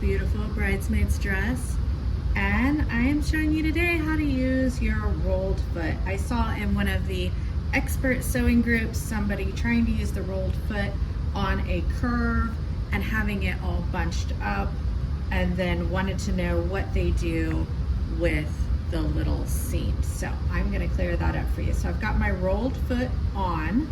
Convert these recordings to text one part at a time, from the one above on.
beautiful bridesmaid's dress, and I am showing you today how to use your rolled foot. I saw in one of the expert sewing groups somebody trying to use the rolled foot on a curve and having it all bunched up, and then wanted to know what they do with the little seams. So I'm going to clear that up for you. So I've got my rolled foot on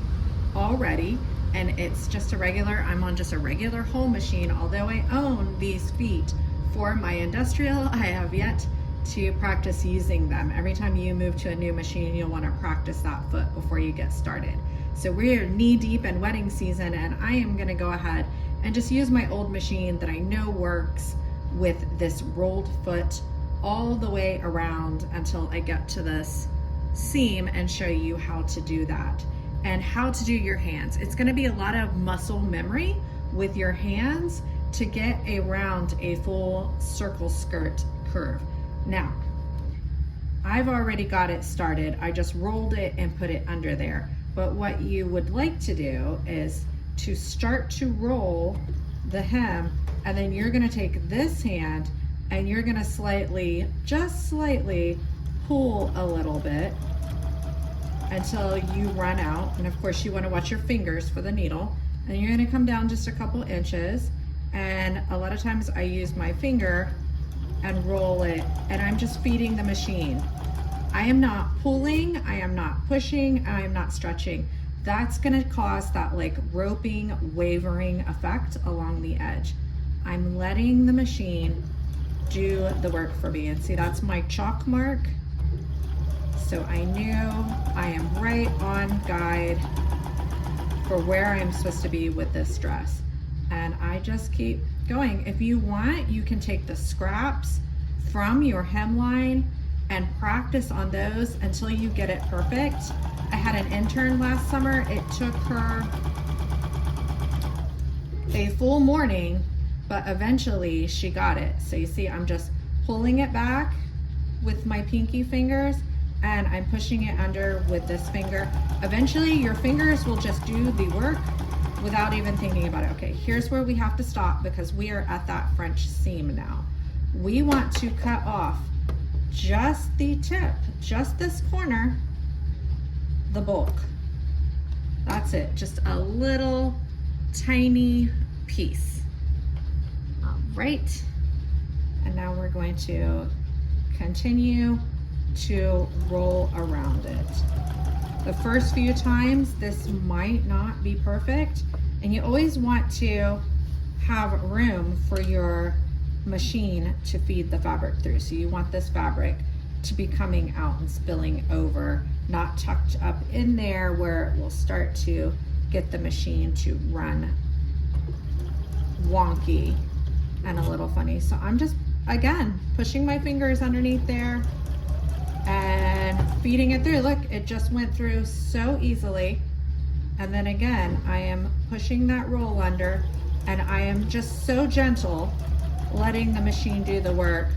already, and it's just a regular, I'm on just a regular hoe machine. Although I own these feet for my industrial, I have yet to practice using them. Every time you move to a new machine, you'll want to practice that foot before you get started. So we're knee deep in wedding season, and I am going to go ahead and just use my old machine that I know works with this rolled foot all the way around until I get to this seam and show you how to do that and how to do your hands. It's going to be a lot of muscle memory with your hands to get around a full circle skirt curve. Now, I've already got it started. I just rolled it and put it under there. But what you would like to do is to start to roll the hem, and then you're going to take this hand and you're going to slightly, just slightly pull a little bit until you run out. And of course you want to watch your fingers for the needle, and you're going to come down just a couple inches. And a lot of times I use my finger and roll it, and I'm just feeding the machine. I am not pulling, I am not pushing, I am not stretching. That's going to cause that like roping, wavering effect along the edge. I'm letting the machine do the work for me. And see, that's my chalk mark. So I know I am right on guide for where I'm supposed to be with this dress. And I just keep going. If you want, you can take the scraps from your hemline and practice on those until you get it perfect. I had an intern last summer. It took her a full morning, but eventually she got it. So you see, I'm just pulling it back with my pinky fingers, and I'm pushing it under with this finger. Eventually your fingers will just do the work without even thinking about it. Okay, here's where we have to stop because we are at that French seam now. We want to cut off just the tip, just this corner, the bulk. That's it, just a little tiny piece. All right, and now we're going to continue to roll around it. The first few times this might not be perfect, and you always want to have room for your machine to feed the fabric through. So you want this fabric to be coming out and spilling over, not tucked up in there where it will start to get the machine to run wonky and a little funny. So I'm just, again, pushing my fingers underneath there and feeding it through. Look, it just went through so easily. And then again, I am pushing that roll under, and I am just so gentle, letting the machine do the work,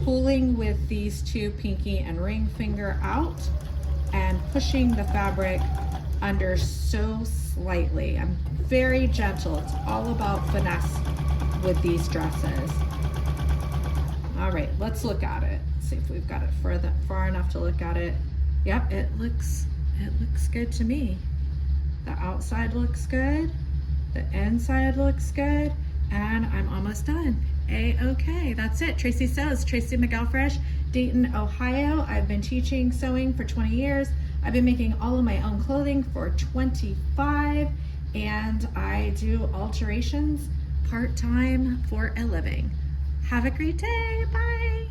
pulling with these two pinky and ring finger out and pushing the fabric under so slightly. I'm very gentle. It's all about finesse with these dresses. All right, let's look at it. See if we've got it far enough to look at it. Yep, it looks good to me. The outside looks good, the inside looks good, and I'm almost done. A-okay, that's it. Tracy Sews, Tracy McElfresh, Dayton, Ohio. I've been teaching sewing for 20 years. I've been making all of my own clothing for 25, and I do alterations part-time for a living. Have a great day, bye.